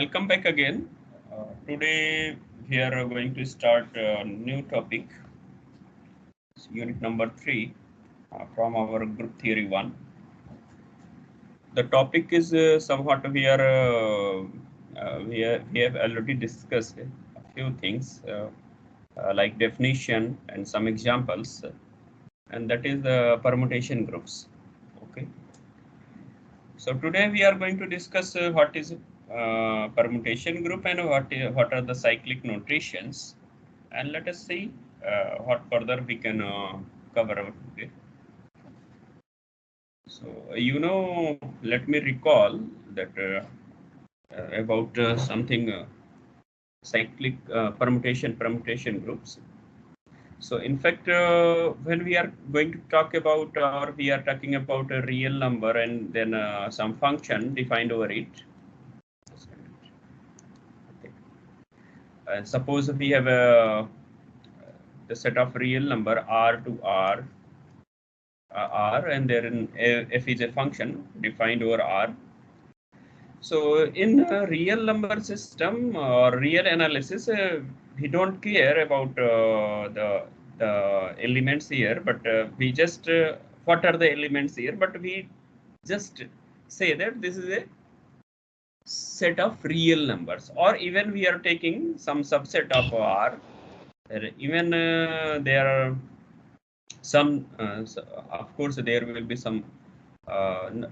Welcome back again. Today we are going to start a new topic, unit number 3 from our group theory 1. The topic is somewhat we have already discussed a few things like definition and some examples, and that is the permutation groups. Okay. So today we are going to discuss what is permutation group and what are the cyclic notations, and let us see what further we can cover out today. So let me recall that about something cyclic permutation groups. So in fact, when we are going to talk about, or we are talking about a real number and then some function defined over it. Suppose we have the set of real number r to r, and therein f is a function defined over r. So in a real number system or real analysis, we don't care about the elements here, but we just what are the elements here, but we just say that this is a set of real numbers, or even we are taking some subset of R. Even there are some, of course, there will be some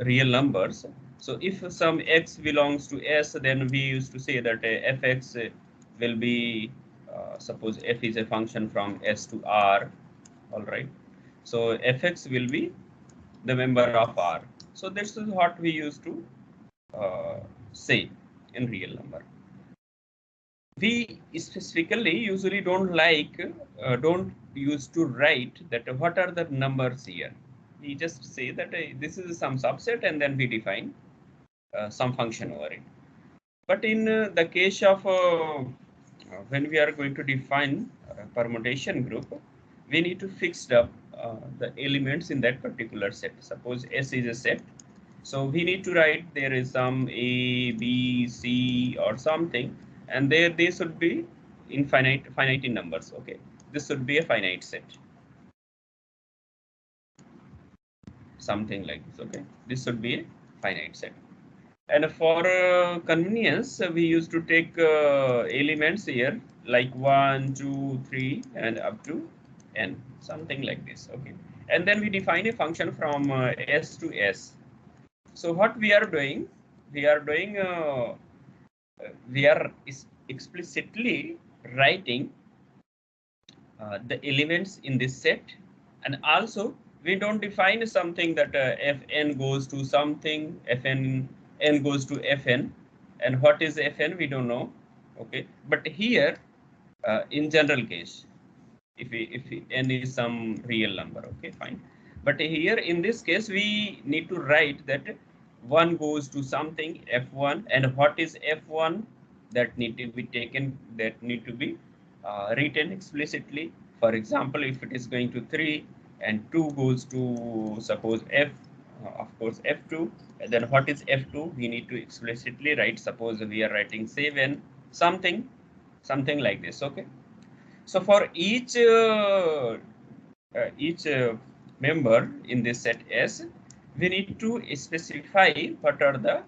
real numbers. So if some x belongs to S, then we used to say that fx will be, suppose f is a function from S to R. All right. So fx will be the member of R. So this is what we used to say in real number. We specifically usually don't use to write that what are the numbers here. We just say that this is some subset, and then we define some function over it. But in the case of when we are going to define a permutation group, we need to fix up the elements in that particular set. Suppose S is a set. So we need to write there is some A, B, C or something, and there they should be finite in numbers. Okay, this should be a finite set, something like this. Okay, this should be a finite set. And for convenience, we used to take elements here like 1, 2, 3, and up to n, something like this. Okay, and then we define a function from S to S. So what we are doing, we are explicitly writing the elements in this set, and also we don't define something that fn goes to something, n goes to fn, and what is fn we don't know. Okay, but here in general case, if n is some real number, okay, fine. But here in this case, we need to write that 1 goes to something f1, and what is f1 that need to be taken, that need to be written explicitly. For example, if it is going to 3 and 2 goes to, suppose f, of course f2, and then what is f2 we need to explicitly write. Suppose we are writing 7 something like this. Okay, so for each member in this set S, we need to specify what are the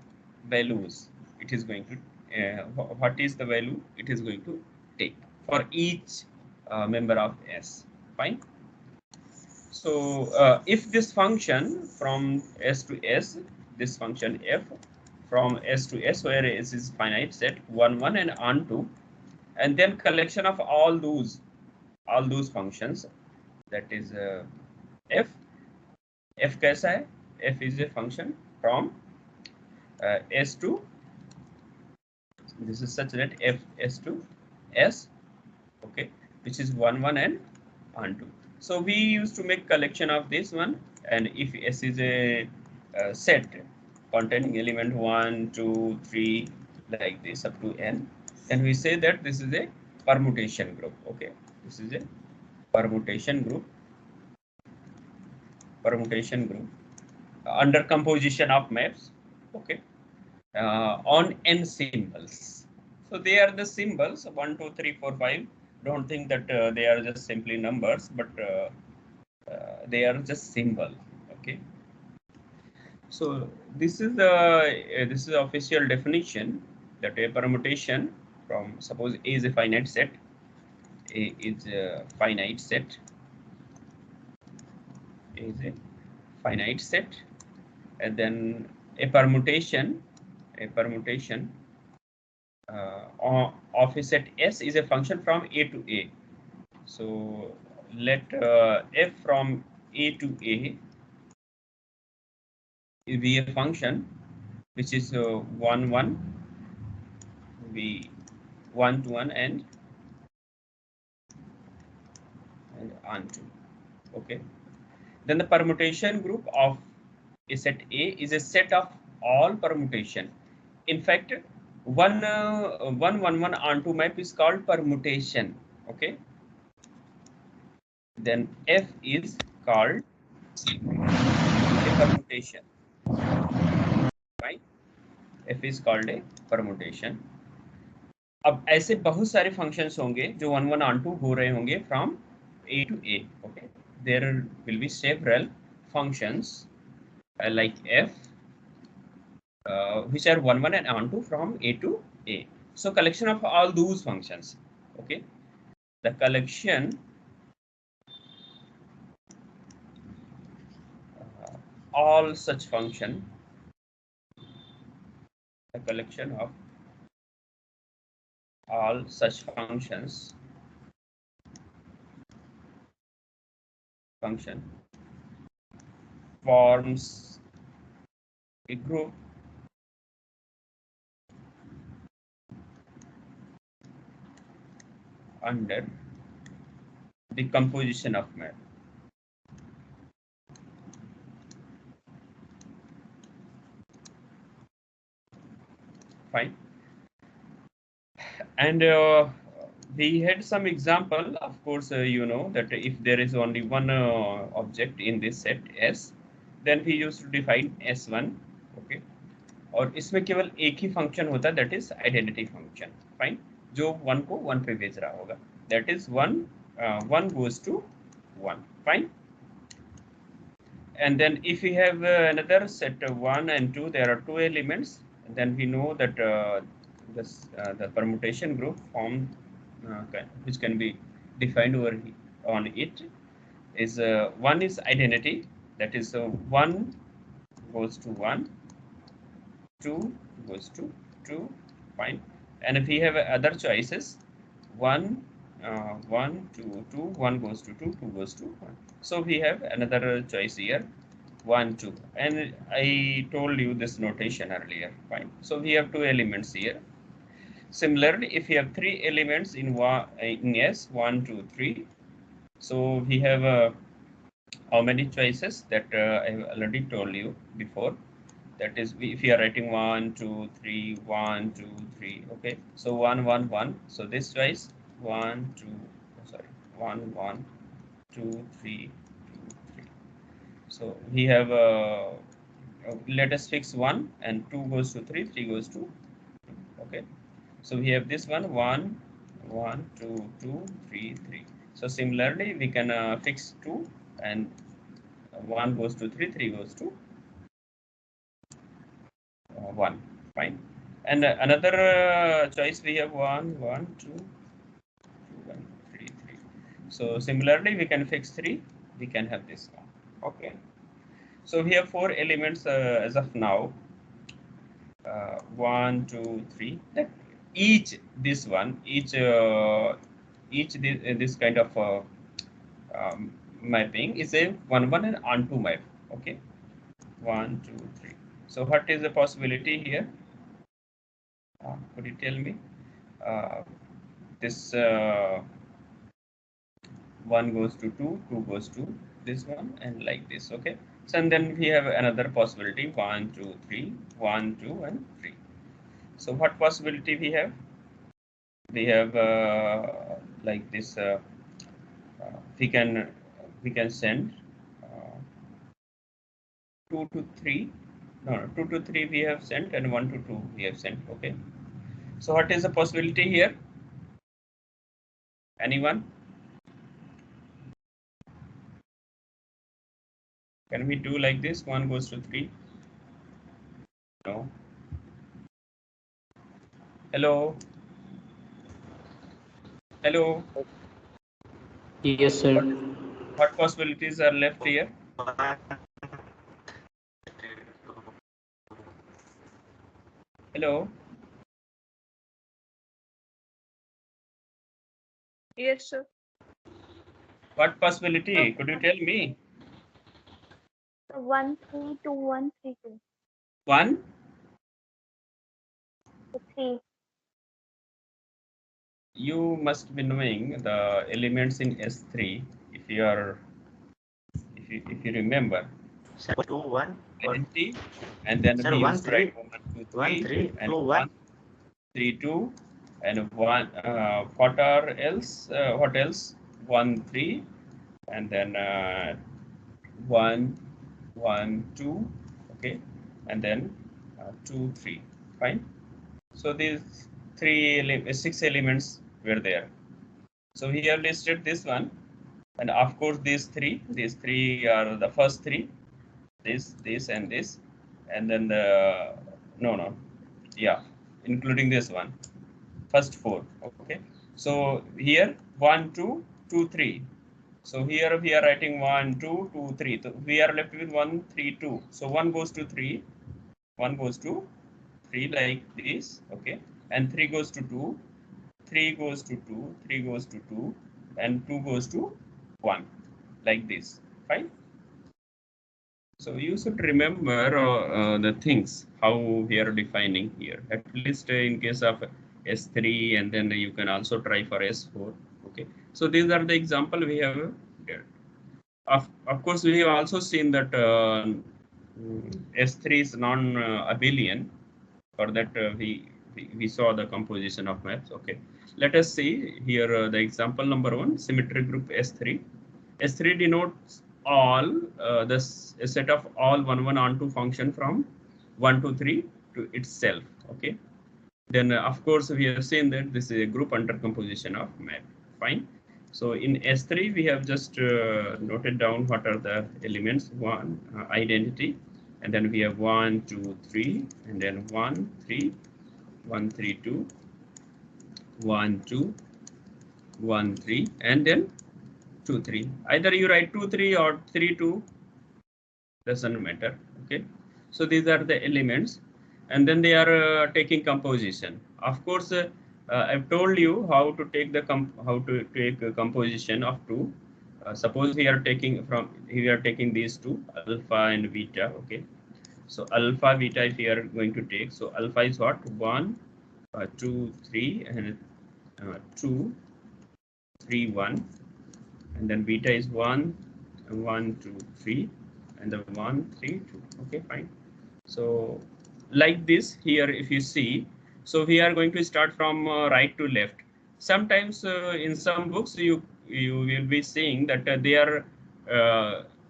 values it is going to, what is the value it is going to take for each member of S. Fine. So if this function from S to S, this function f from S to S, where S is finite set 1, 1 and on 2, and then collection of all those functions, that is f kaisa hai? F is a function from S to, this is such that f S to S, okay, which is 1, 1 and on 2. So we used to make collection of this one, and if S is a set containing element 1, 2, 3 like this up to n, then we say that this is a permutation group. Okay, this is a permutation group under composition of maps. Okay, on n symbols. So they are the symbols 1, 2, 3, 4, 5. Don't think that they are just simply numbers, but they are just symbol. Okay. So this is the official definition that a permutation from, suppose A is a finite set. A is a finite set. A is a finite set, and then a permutation of a set S is a function from A to A. So let f from A to A be a function which is 1, 1, be 1 to 1 and on to. Okay. Then the permutation group of a set A is a set of all permutation. In fact, one 1, 1, 1 onto map is called permutation. Okay. Then F is called a permutation. Right? F is called a permutation. अब ऐसे बहुत सारे functions होंगे जो 1, 1 onto हो रहे होंगे from A to A. Okay. There will be several functions like F which are 1, 1 and onto from A to A. So collection of all those functions. Okay. The collection all such function, the collection of all such functions function forms a group under the composition of map. Fine. And we had some example. Of course, you know that if there is only one object in this set S, then we used to define S1. Okay. और इसमें केवल एक ही function होता है, that is identity function. Fine. जो 1 को 1 पे भेज रहा होगा, that is 1 goes to 1. Fine. And then if we have another set 1 and 2, there are 2 elements, then we know that the permutation group form which can be defined over on it is one is identity, that is 1 goes to 1, 2 goes to 2. Fine. And if we have other choices, 1 1 2 2, 1 goes to 2, 2 goes to 1. So we have another choice here, 1 2, and I told you this notation earlier. Fine. So we have 2 elements here. Similarly, if we have 3 elements in S, 1 2 3, so we have how many choices that I have already told you before. That is, if we are writing 1 2 3 1 2 3. Okay. So 1 1 1. So this choice 1 2, sorry, 1 1 2 3 2 3. So we have let us fix 1 and 2 goes to 3, 3 goes to 2. Okay. So we have this one 1 1 2 2 3 3. So similarly, we can fix 2 and 1 goes to 3, 3 goes to 1. Fine. And another choice we have 1 1 2 2 1 3 3. So similarly, we can fix 3. We can have this one. Okay. So we have 4 elements as of now. 1 2 3. That each this kind of mapping is a 1 1 and onto map. Okay. 1 2 3. So what is the possibility here? Could you tell me? This 1 goes to 2, 2 goes to this one, and like this. Okay. So and then we have another possibility 1 2 3, 1 2 and 3. So what possibility we have? We have like this. We can send 2 to 3 No, no, 2 to 3 we have sent and 1 to 2 we have sent. Okay. So what is the possibility here? Anyone? Can we do like this? 1 goes to 3? No. Hello? Hello? Yes, sir. What possibilities are left here? Hello? Yes, sir. What possibility? Could you tell me? 1, 3, 2, 1, 3, 2. 1? 3. You must be knowing the elements in S3 if you are if you remember. Sir, 2, 1. Identity, and then Sir, we 1, used to write 3. 1, 2, 1, 3, 3, and 2, 1, 1. 3, 2, and 1. What are else? What else? 1, 3, and then 1, 1, 2. Okay, and then 2, 3. Fine. So these 6 elements were there. So we have listed this one, and of course these three are the first three, this, and this, and then the no, yeah, including this one, first four. Okay, so here 1, 2, 2, 3. So here we are writing 1, 2, 2, 3. So we are left with 1, 3, 2. So 1 goes to 3, 1 goes to 3 like this. Okay, and 3 goes to 2, 3 goes to 2, 3 goes to 2, and 2 goes to 1, like this. Fine. So you should remember the things, how we are defining here, at least in case of S3, and then you can also try for S4. Okay. So these are the example we have here. Of course, we have also seen that S3 is non-abelian. For that, we saw the composition of maps. Okay, let us see here the example number 1, symmetry group S3. S3 denotes all a set of all 1, 1 onto function from 1 to 3 to itself. Okay, then of course we have seen that this is a group under composition of map. Fine. So in S3 we have just noted down what are the elements. One, identity, and then we have 1, 2, 3, and then 1, 3, 1, 3, 2, 1, 2, 1, 3, and then 2, 3. Either you write 2, 3 or 3, 2, doesn't matter. Okay, so these are the elements, and then they are taking composition. Of course, I've told you how to take the composition of two. Suppose we are taking these two, alpha and beta. Okay, so alpha beta if we are going to take, so alpha is what? 1, 2, 3, and 2, 3, 1, and then beta is 1, 1, 2, 3, and the 1, 3, 2. Okay, fine. So like this here, if you see, so we are going to start from right to left. Sometimes in some books you will be seeing that uh,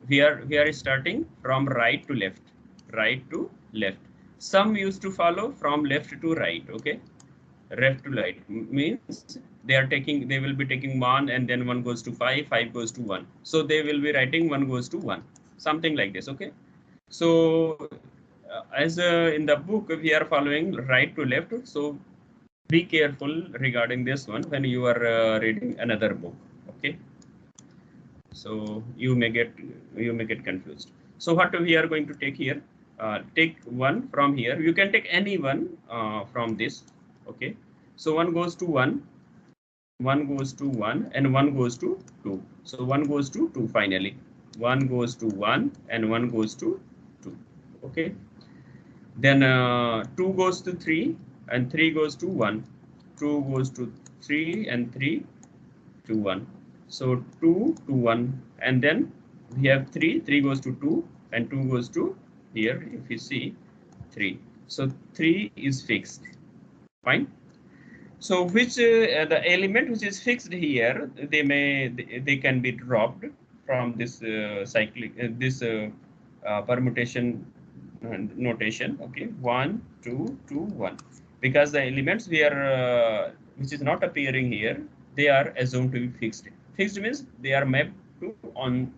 we are starting from right to left, right to left. Some used to follow from left to right. Okay, left to right means they will be taking 1, and then 1 goes to 5, 5 goes to 1. So they will be writing 1 goes to 1, something like this. Okay, so as in the book we are following right to left, so be careful regarding this one when you are reading another book. Okay, so you may get confused. So what we are going to take here, take one from here. You can take any one from this. Okay, so 1 goes to 1, 1 goes to 1, and 1 goes to 2. So 1 goes to 2 finally. 1 goes to 1, and 1 goes to 2. Okay, then 2 goes to 3, and 3 goes to 1. 2 goes to 3, and 3 to 1. So 2 to 1, and then we have 3. 3 goes to 2, and 2 goes to here. If you see 3, so 3 is fixed. Fine. So which the element which is fixed here, they can be dropped from this cyclic this permutation notation. Okay, 1 2 2 1, because the elements we are which is not appearing here, they are assumed to be fixed. Fixed means they are mapped to on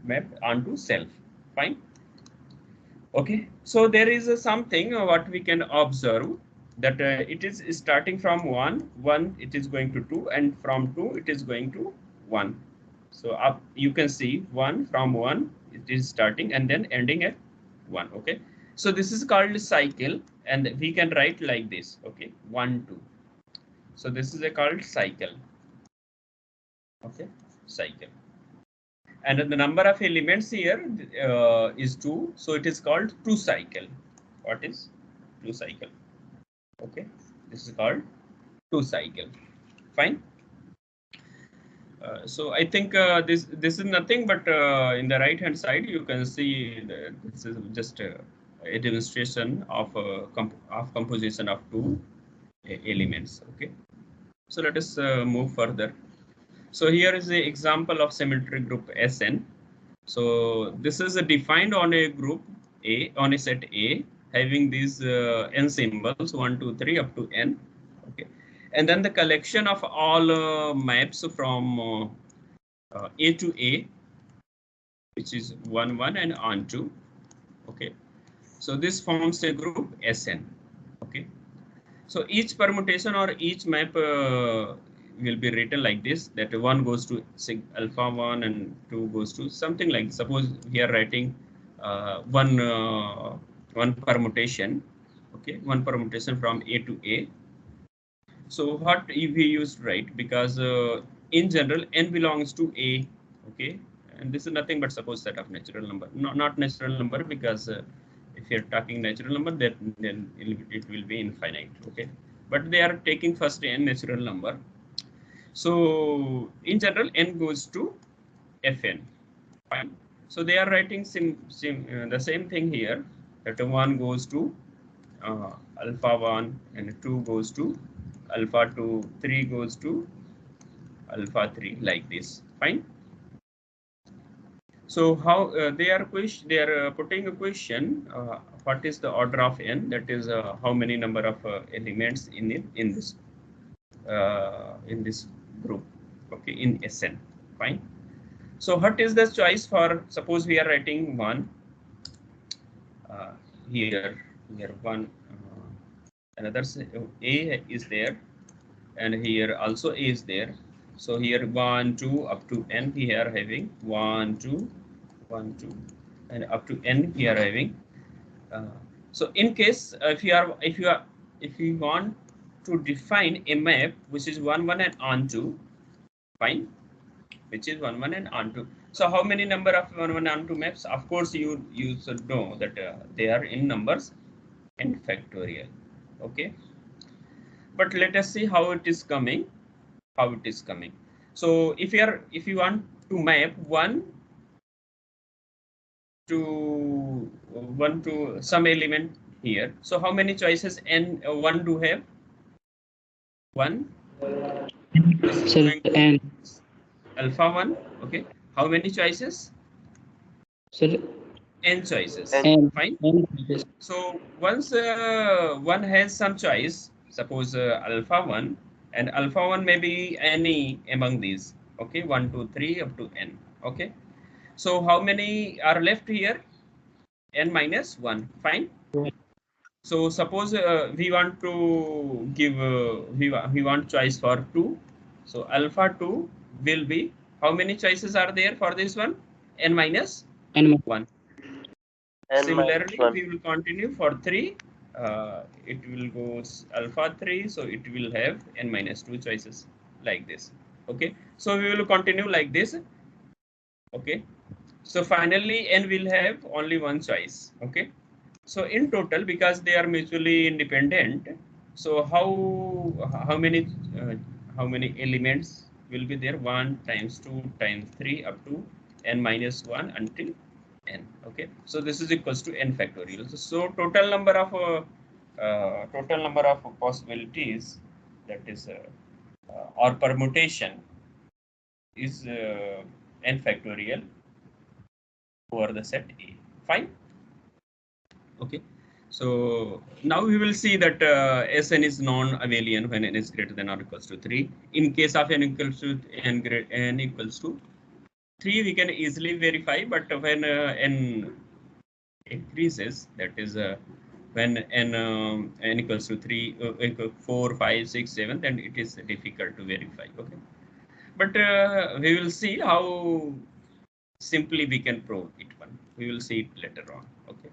mapped onto self. Fine. Okay, so there is something what we can observe, that it is starting from 1 it is going to 2, and from 2 it is going to 1. So up you can see 1 from 1 it is starting and then ending at 1. Okay, so this is called cycle, and we can write like this. Okay, 1 2. So this is a called cycle. Okay, cycle. And the number of elements here is 2, so it is called 2 cycle. What is 2 cycle? Okay, this is called 2 cycle. Fine. So I think this is nothing but in the right hand side you can see this is just a demonstration of composition of 2 elements. Okay, so let us move further. So here is the example of symmetry group Sn. So this is defined on a group A, on a set A, having these n symbols 1 2 3 up to n. Okay, and then the collection of all maps from A to A, which is 1 1 and on to. Okay, so this forms a group Sn. Okay, so each permutation or each map will be written like this, that 1 goes to alpha 1 and 2 goes to something like, suppose we are writing one permutation. Okay, one permutation from A to A. So what if we used, right, because in general n belongs to A. Okay, and this is nothing but suppose set of natural number, not natural number, because if you're talking natural number, then it will be infinite. Okay, but they are taking first n natural number. So in general, n goes to Fn. Fine. So they are writing the same thing here, that 1 goes to alpha 1 and 2 goes to alpha 2, 3 goes to alpha 3, like this. Fine. So how they are putting a question, what is the order of n, that is how many number of elements in this group. Okay, in Sn. Fine. So what is the choice for, suppose we are writing 1 here 1, another A is there, and here also A is there. So here 1 2 up to n we are having 1 2 1 2, and up to n we are having. So in case if you want to define a map which is 1 1 and onto, fine, which is 1 1 and onto. So how many number of 1 1 onto maps? Of course you should know that they are in numbers n factorial. Okay, but let us see how it is coming. So if you want to map 1 to some element here, so how many choices n 1 do have? 1. This is Sir, going to and alpha 1. Okay, how many choices? sir, N choices. and Fine. yes, So once one has some choice, suppose alpha 1, and alpha 1 may be any among these. Okay, 1 2 3 up to n. Okay, so how many are left here? N minus 1. Fine. So suppose we want to give we want choice for 2. So alpha 2 will be, how many choices are there for this one? N minus and 1. N Similarly, -1. we will continue for 3. It will go alpha 3, so it will have n minus 2 choices, like this. Okay, so we will continue like this. Okay, so finally n will have only one choice. Okay, so in total, because they are mutually independent, so uh, how many elements will be there? 1 times 2 times 3 up to n minus 1 until n. Okay, so this is equals to n factorial. So total number of possibilities, that is or permutation, is n factorial over the set A. Fine. Okay. So now we will see that Sn is non-abelian when n is greater than or equals to 3. In case of n equals to n equals to 3, we can easily verify, but when n increases, that is when n equals to 3, 4, 5, 6, 7, then it is difficult to verify. Okay, but we will see how simply we can prove it one. We will see it later on. Okay.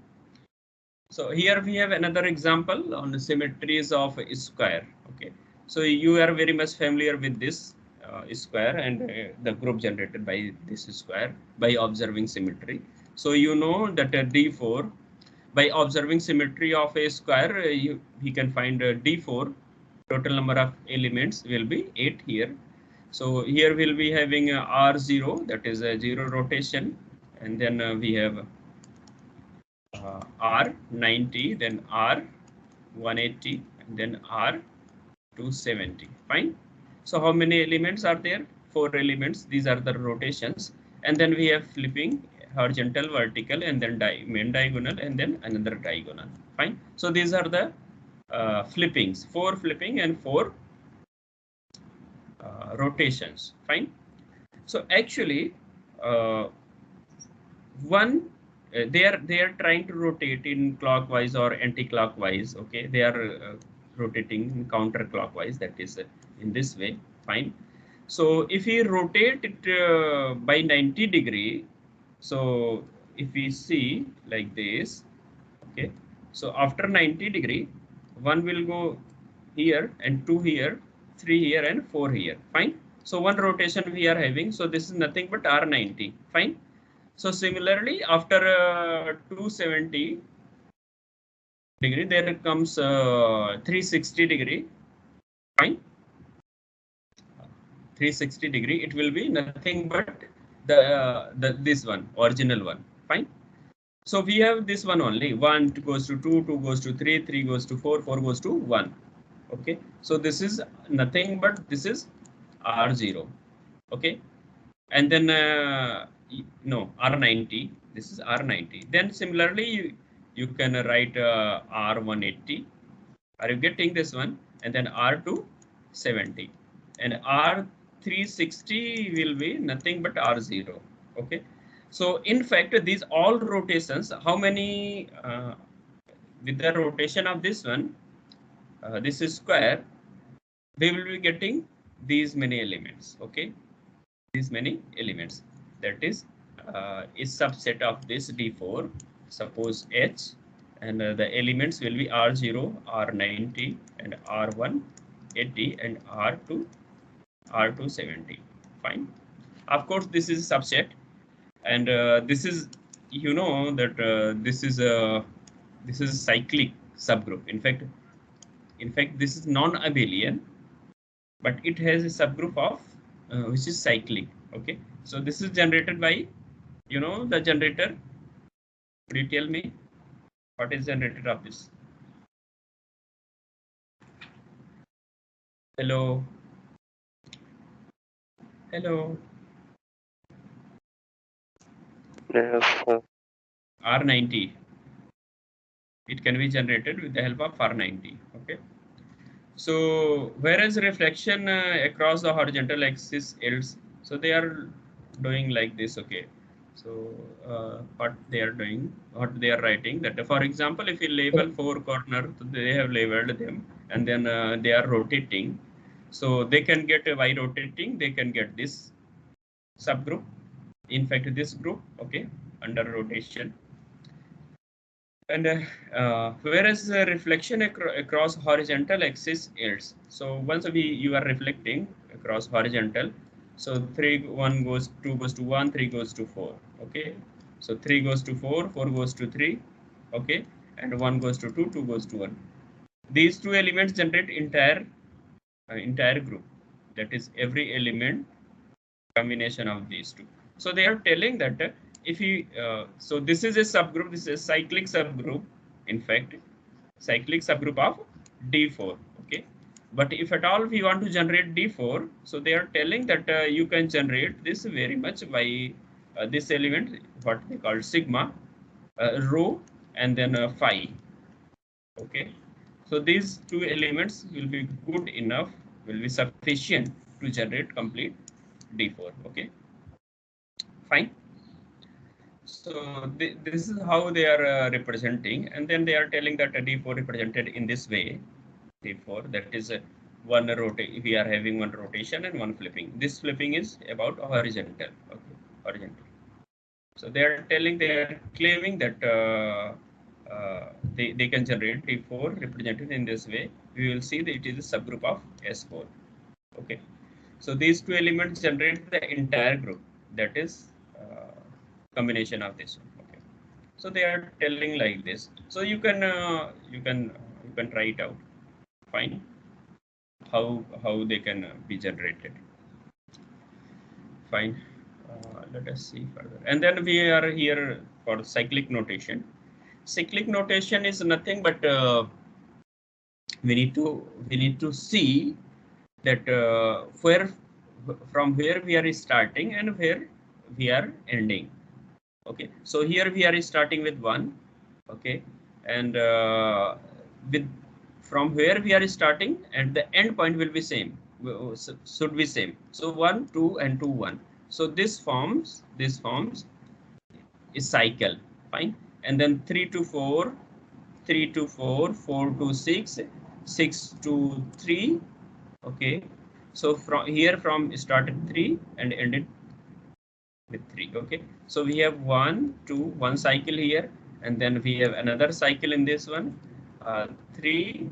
So here we have another example on the symmetries of a square. Okay, so you are very much familiar with this square and the group generated by this square by observing symmetry. So you know that D4, by observing symmetry of a square, we can find D4 total number of elements will be 8 here. So here we'll be having R0, that is a 0 rotation, and then we have R90, then R180, and then R270. Fine. So how many elements are there? 4 elements. These are the rotations. And then we have flipping, horizontal, vertical, and then main diagonal, and then another diagonal. Fine. So these are the flippings, 4 flipping and 4 rotations. Fine. So actually, one they are trying to rotate in clockwise or anti-clockwise. Okay, they are rotating counterclockwise, that is in this way. Fine. So if we rotate it by 90 degree, so if we see like this, okay, so after 90 degree, one will go here and 2 here, 3 here and 4 here. Fine. So one rotation we are having, so this is nothing but R90. Fine. So similarly, after 270 degree, there comes 360 degree. Fine. 360 degree, it will be nothing but the this one, original one. Fine. So we have this one only. 1 goes to 2, 2 goes to 3, 3 goes to 4, 4 goes to 1. Okay. So this is nothing but this is R0. Okay. And then no, R90. This is R90. Then similarly, you can write R180. Are you getting this one? And then R270. And R360 will be nothing but R0. Okay. So in fact, these all rotations, how many with the rotation of this one, this is square, we will be getting these many elements. Okay. These many elements, that is a subset of this D4, suppose H, and the elements will be R0, R90, and R180, and R270. Fine. Of course, this is a subset, and this is, you know, that this is a cyclic subgroup. In fact, this is non-abelian, but it has a subgroup of which is cyclic. Okay, so this is generated by, you know, the generator. Could you tell me what is generator of this? Hello. Hello. Yes, sir. R90. It can be generated with the help of R90. Okay. So whereas reflection across the horizontal axis else, so they are doing like this. Okay. So what they are doing, what they are writing, that for example, if you label 4 corners, they have labeled them, and then they are rotating. So they can get by rotating, they can get this subgroup. In fact, this group, okay, under rotation. And whereas the reflection across horizontal axis else. So once you are reflecting across horizontal, so 1 goes 2 goes to 1, 3 goes to 4. Okay, so 3 goes to 4, 4 goes to 3. Okay, and 1 goes to 2, 2 goes to 1. These two elements generate entire group. That is every element combination of these two. So they are telling that if you so this is a subgroup, this is a cyclic subgroup, in fact, cyclic subgroup of D4. Okay, but if at all we want to generate D4, so they are telling that you can generate this very much by this element, what they call sigma rho and then 5. Okay, so these two elements will be good enough, will be sufficient to generate complete D4. Okay, fine. So this is how they are representing, and then they are telling that a D4 represented in this way. D4, that is one rotate. We are having one rotation and one flipping. This flipping is about horizontal. Okay, horizontal. So they are telling, they are claiming that they can generate D4 represented in this way. We will see that it is a subgroup of S4. Okay, so these two elements generate the entire group, that is combination of this one. Okay, so they are telling like this. So you can try it out. Fine, how they can be generated. Fine. Let us see further. And then we are here for cyclic notation. Cyclic notation is nothing but we need to see that from where we are starting and where we are ending. Okay, so here we are starting with 1. Okay, and with from where we are starting and the end point will be same, should be same. So 1, 2, and 2, 1. So this forms is cycle. Fine, and then 3 to 4, 3 to 4, 4 to 6, 6 to 3. Okay, so from here, from started 3 and ended with 3. Okay, so we have 1, 2, 1 cycle here, and then we have another cycle in this one. 3,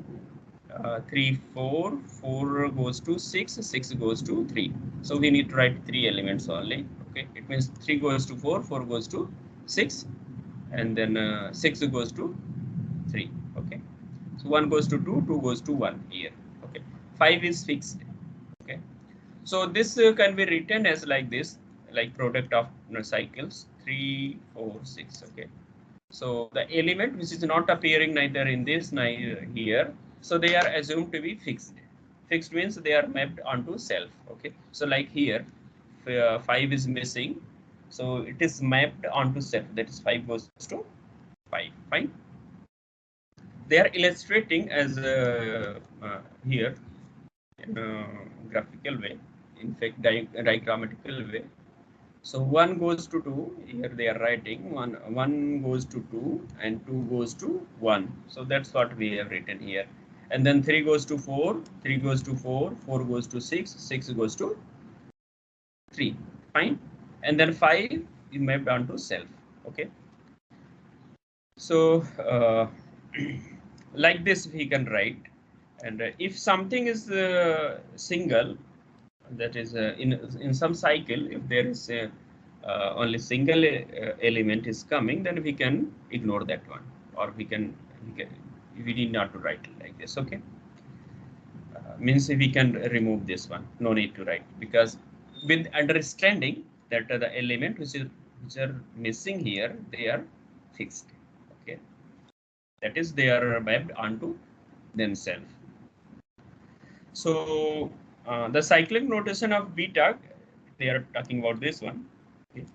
3, 4, 4 goes to 6, 6 goes to 3. So we need to write 3 elements only. Okay, it means 3 goes to 4, 4 goes to 6, and then 6 goes to 3. Okay, so 1 goes to 2, 2 goes to 1 here. Okay, 5 is fixed. Okay, so this can be written as like this, like product of cycles 3, 4, 6. Okay, so the element which is not appearing neither in this neither here, so they are assumed to be fixed. Fixed means they are mapped onto self. Okay, so like here 5 is missing, so it is mapped onto self, that is 5 goes to 5. Fine, they are illustrating as here in a graphical way, in fact diagrammatical way. So 1 goes to 2, here they are writing 1 goes to 2 and 2 goes to 1. So that's what we have written here. And then 3 goes to 4, 3 goes to 4, 4 goes to 6, 6 goes to 3. Fine. And then 5 is mapped onto self. Okay. So like this we can write. And if something is single, that is in some cycle, if there is only single element is coming, then we can ignore that one, or we need not to write like this. Okay, means we can remove this one, no need to write, because with understanding that the element which are missing here, they are fixed. Okay, that is, they are mapped onto themselves. So the cyclic notation of beta, they are talking about this one. Okay.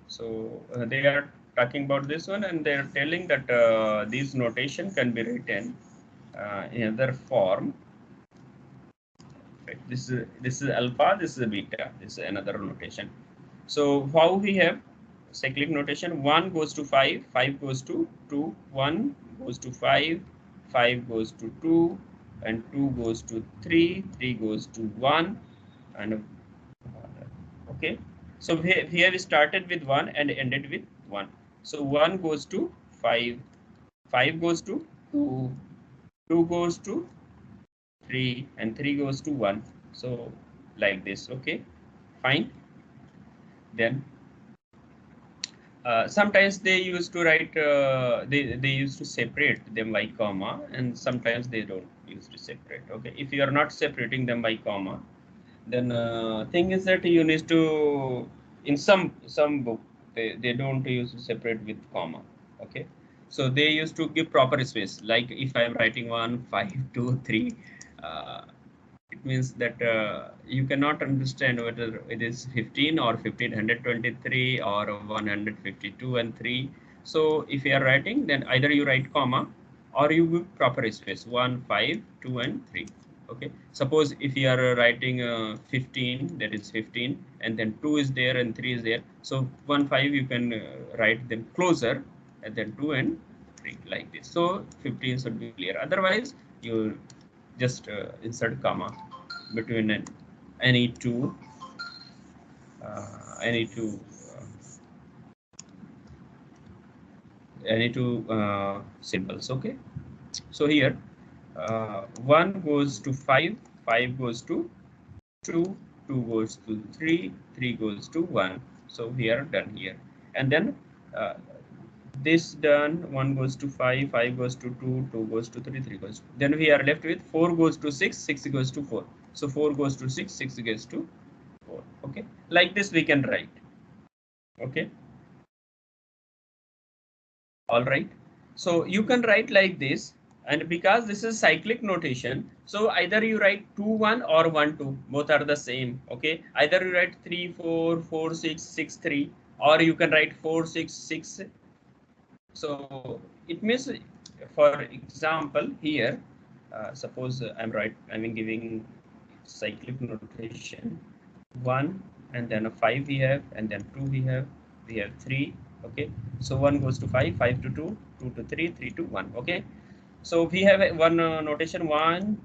So they are talking about this one, and they are telling that these notation can be written in other form. Right. This is alpha, this is beta, this is another notation. So how we have cyclic notation: 1 goes to 5, 5 goes to 2, 1 goes to 5, 5 goes to 2, and 2 goes to 3, 3 goes to 1, and okay. So we have started with 1 and ended with 1. So 1 goes to 5, 5 goes to 2, 2 goes to 3, and 3 goes to 1. So like this. Okay, fine. Then sometimes they used to write, they used to separate them by comma, and sometimes they don't use to separate. Okay, if you are not separating them by comma, then thing is that you need to, in some book, they don't use to separate with comma. Okay, so they used to give proper space, like if I am writing 1, 5, 2, 3, it means that you cannot understand whether it is 15 or 1523 or 152 and 3, So if you are writing, then either you write comma or you give proper space 1, 5, 2, and 3. Okay. Suppose if you are writing 15, that is 15, and then 2 is there and 3 is there. So 1, 5 you can write them closer, and then 2 and 3 like this. So 15 should be clear. Otherwise, you just insert comma between any two uh, any two any two symbols. Okay. So here 1 goes to 5, 5 goes to 2, 2 goes to 3, 3 goes to 1. So we are done here. And then this done, 1 goes to 5, 5 goes to 2, 2 goes to 3, 3 goes to. Then we are left with 4 goes to 6, 6 goes to 4. So 4 goes to 6, 6 goes to 4. Okay. Like this we can write. Okay. All right. So you can write like this. And because this is cyclic notation, so either you write 2, 1 or 1, 2, both are the same. Okay. Either you write 3, 4, 4, 6, 6, 3, or you can write 4, 6, 6. So it means, for example, here, suppose I'm giving cyclic notation 1, and then a 5 we have, and then 2 we have 3. Okay. So 1 goes to 5, 5 to 2, 2 to 3, 3 to 1. Okay. So we have one notation 1,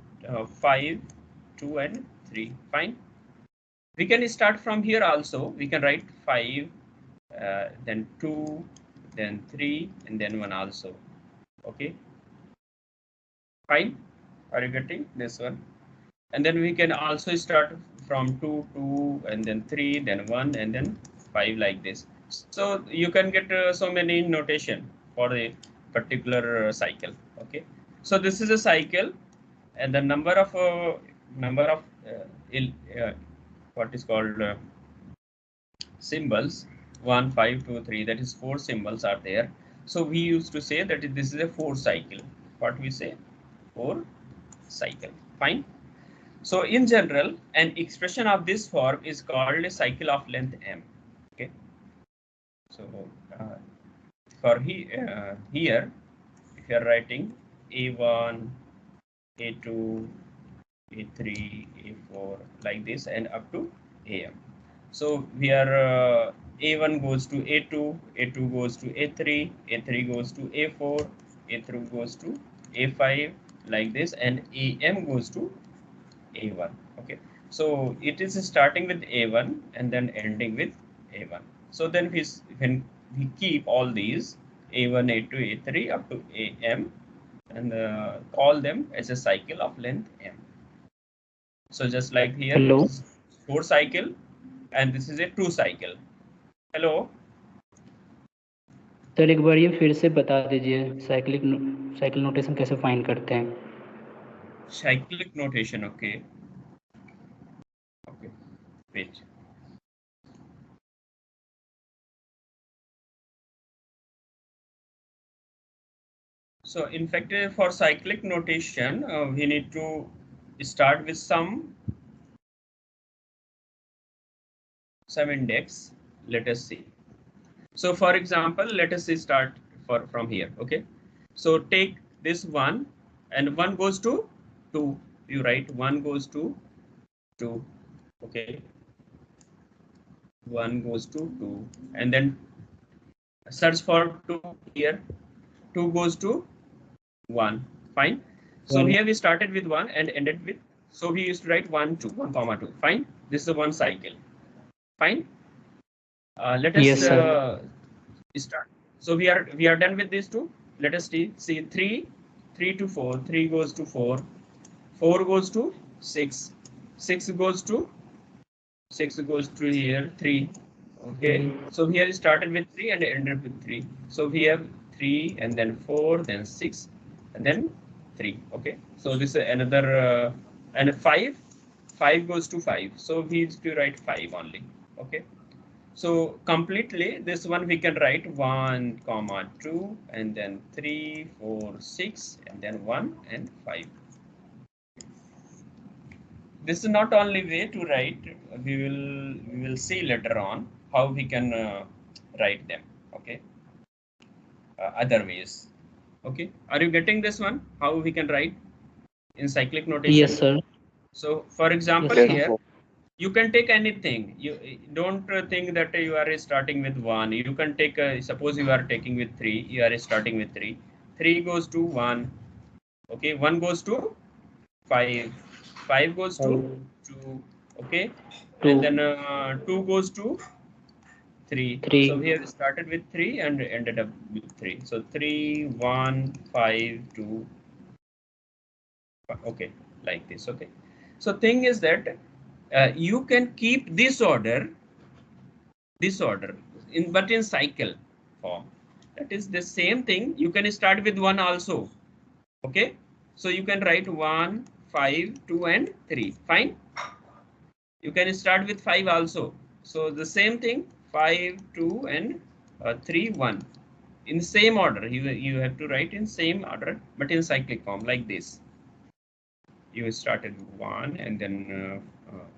5, 2, and 3. Fine. We can start from here also. We can write 5, then 2, then 3, and then 1 also. Okay. Fine. Are you getting this one? And then we can also start from 2, 2, and then 3, then 1, and then 5 like this. So you can get so many notation for a particular cycle. Okay. So this is a cycle, and the number of what is called symbols 1, 5, 2, 3. That is 4 symbols are there. So we used to say that this is a 4 cycle. What we say? 4 cycle. Fine. So in general, an expression of this form is called a cycle of length m. Okay. So for here, if you are writing A1, A2, A3, A4 like this, and up to AM. So we are A1 goes to A2, A2 goes to A3, A3 goes to A4, A3 goes to A5 like this, and AM goes to A1. Okay. So it is starting with A1 and then ending with A1. So then when we keep all these A1, A2, A3 up to AM, and call them as a cycle of length m. So just like here, Hello. this is 4 cycle, and this is a 2 cycle. Hello. Sir एक बार ये फिर से बता दीजिए cycle notation कैसे find करते हैं? Cyclic notation. Okay. Okay. Wait. So in fact, for cyclic notation, we need to start with some index. Let us see. So for example, let us start from here. Okay. So take this 1, and 1 goes to 2. You write 1 goes to 2. Okay. 1 goes to 2, and then search for 2 here. 2 goes to 1. Fine. So here we started with 1 and ended with, so we used to write 1, 2, 1, comma 2. Fine. This is one cycle. Fine. Let us Yes, sir. Start. So we are done with these two. Let us see 3 to 4. 3 goes to 4. 4 goes to 6. 6 goes to here 3. Okay. So here we started with 3 and ended with 3. So we have 3, and then 4, then 6, and then 3. Okay. So this is another and 5. 5 goes to 5. So we used to write 5 only. Okay. So completely this one we can write 1, comma 2, and then 3, 4, 6, and then 1 and 5. This is not only way to write. We will see later on how we can write them. Okay. other ways. Okay, are you getting this one? How we can write in cyclic notation? Yes, sir. So, for example, Yes, sir. here you can take anything. You don't think that you are starting with 1. You can take, suppose you are taking with 3. You are starting with 3. 3 goes to 1. Okay, 1 goes to 5. 5 goes to 2. Okay, and then 2 goes to 3. 3. So we have started with 3 and ended up with 3. So 3, 1, 5, 2. Okay, like this. Okay, so thing is that you can keep this order in, but in cycle form. That is the same thing. You can start with 1 also. Okay, so you can write 1, 5, 2 and 3. Fine. You can start with 5 also. So the same thing, 5, 2 and 3, 1. In same order, you have to write in same order, but in cyclic form like this. You started 1 and then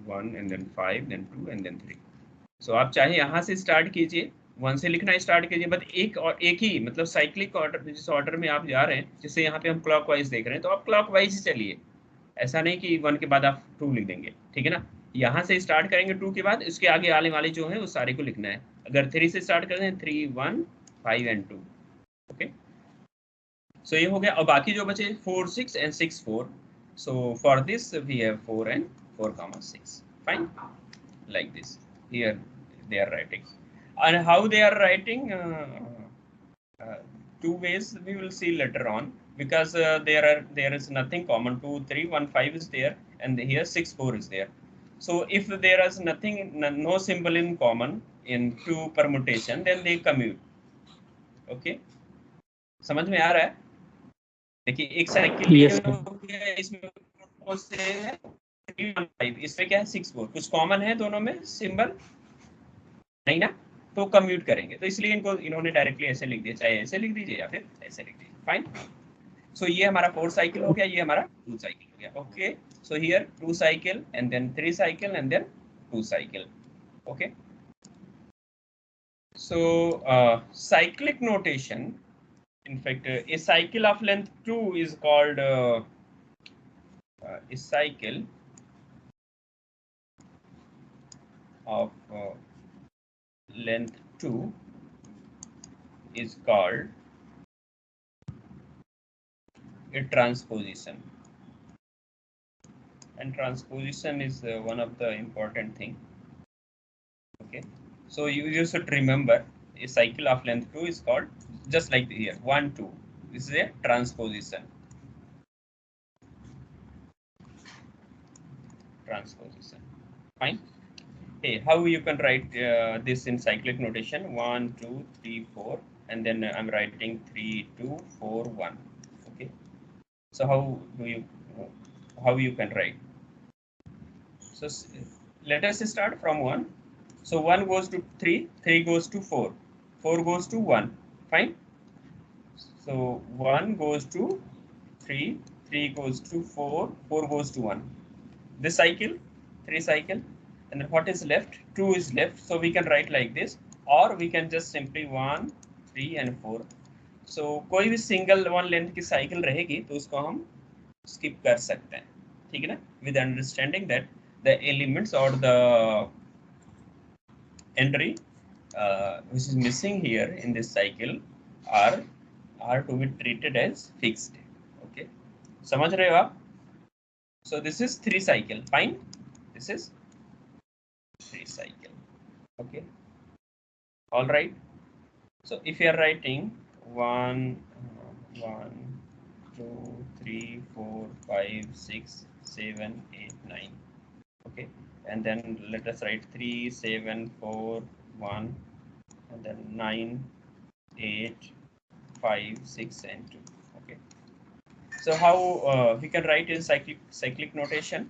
1 and then 5, then 2 and then 3. So आप चाहे यहाँ से start कीजिए, 1 से लिखना start कीजिए, but एक ही मतलब साइक्लिक ऑर्डर, जिस ऑर्डर में आप जा रहे हैं, जैसे यहाँ पे हम क्लॉकवाइज देख रहे हैं, तो आप क्लॉकवाइज ही चलिए. ऐसा नहीं कि 1 के बाद आप 2 लिख देंगे, ठीक है ना. यहाँ से स्टार्ट करेंगे 2 के बाद, इसके आगे आने वाले जो है उस सारे को लिखना है. अगर 3 से स्टार्ट करते हैं 3, 1, 5 एंड 2. ओके, सो ये हो गया. और बाकी जो बचे 4, 6 and 6, 4. So for this we have 4 and 4, 6. Fine, like this. Here they are writing, and how they are writing, two ways we will see later on, because there is nothing common. 2, 3, 1, 5 is there, and here 6, 4 is there. So if there is nothing, no symbol in common in two permutation, then they commute. Okay, समझ में आ रहा है? देखिए एक cycle इसमें से 315, इसमें क्या है 6, 4. कुछ कॉमन है दोनों में सिंबल नहीं ना, तो कम्यूट करेंगे. तो इसलिए इन्होंने डायरेक्टली ऐसे लिख दिया, चाहे ऐसे लिख दीजिए या फिर ऐसे लिख दीजिए. फाइन. सो ये हमारा 4 साइकिल हो गया, ये हमारा 2 साइकिल हो गया. Okay, so here 2 cycle and then 3 cycle and then 2 cycle. Okay, so cyclic notation, in fact a cycle of length 2 is called a cycle of length 2 is called a transposition, and transposition is one of the important thing. Okay, so you should remember a cycle of length 2 is called just like here 1, 2. This is a transposition. Fine. Hey, how you can write this in cyclic notation? 1, 2, 3, 4, and then I'm writing 3, 2, 4, 1. Okay, so how you can write? So let us start from 1. So 1 goes to 3, 3 goes to 4, 4 goes to 1. Fine. So 1 goes to 3, 3 goes to 4, 4 goes to 1. This cycle, 3 cycle, and then what is left? 2 is left. So we can write like this, or we can just simply 1, 3 and 4. So कोई भी single 1 length की cycle रहेगी तो उसको हम skip कर सकते हैं, ठीक है ना, with understanding that the elements or the entry which is missing here in this cycle are to be treated as fixed. Okay, समझ रहे हो आप? So this is 3 cycle. Fine, this is 3 cycle. Okay, all right. So if you are writing 1, 2, 3, 4, 5, 6, 7, 8, 9. Okay, and then let us write 3, 7, 4, 1, and then 9, 8, 5, 6 and 2. Okay, so how we can write in cyclic notation?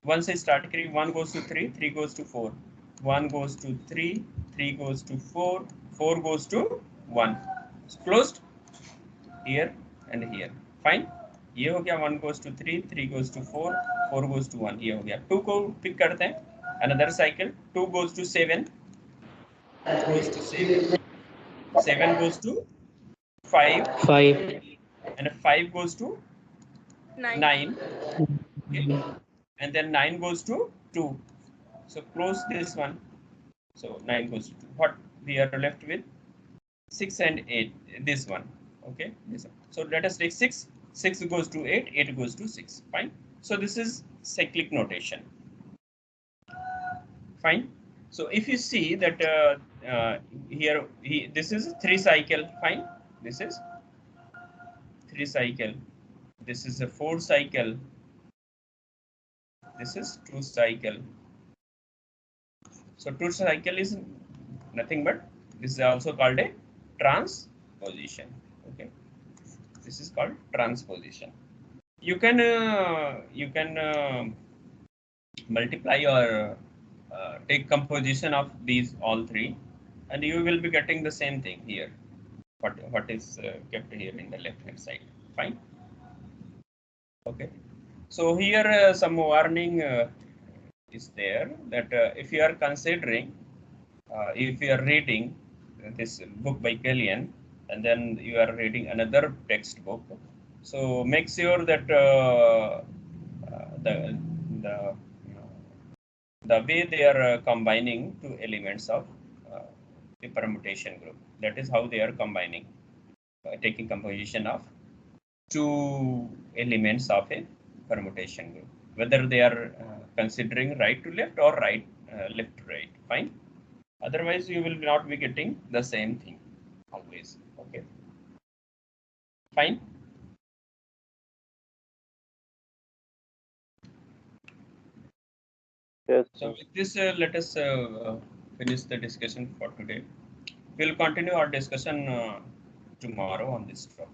1 से start करिए, 1 goes to 3, 3 goes to 4, 1 goes to 3, 3 goes to 4, 4 goes to 1. It's closed here and here. Fine, ये हो गया 1 goes to 3, 3 goes to 4, 4 goes to 1. ये हो गया. 2 को pick करते हैं, another cycle. 2 goes to 7, 2 goes to 7, 7 goes to 5, 5. and 5 goes to 9. 9. Okay. And then 9 goes to 2. So close this one. So 9 goes to 2. What we are left with? 6 and 8. This one. Okay. This one. So let us take 6. 6 goes to 8. 8 goes to 6. Fine. So this is cyclic notation. Fine. So if you see that here, this is 3 cycle. Fine. This is 3 cycle. This is a 4 cycle. This is 2 cycle. So 2 cycle is nothing but this is also called a transposition. Okay, this is called transposition. You can multiply or take composition of these all three, and you will be getting the same thing here. What is kept here in the left hand side? Fine. Okay. So here some warning is there that if you are considering, if you are reading this book by GALLIAN and then you are reading another textbook, so make sure that the the way they are combining two elements of the permutation group. That is how they are combining, taking composition of two elements of a permutation group, whether they are considering right to left or right left to right. Fine. Otherwise, you will not be getting the same thing always. Okay. Fine. Yes. So with this, let us finish the discussion for today. We'll continue our discussion tomorrow on this topic.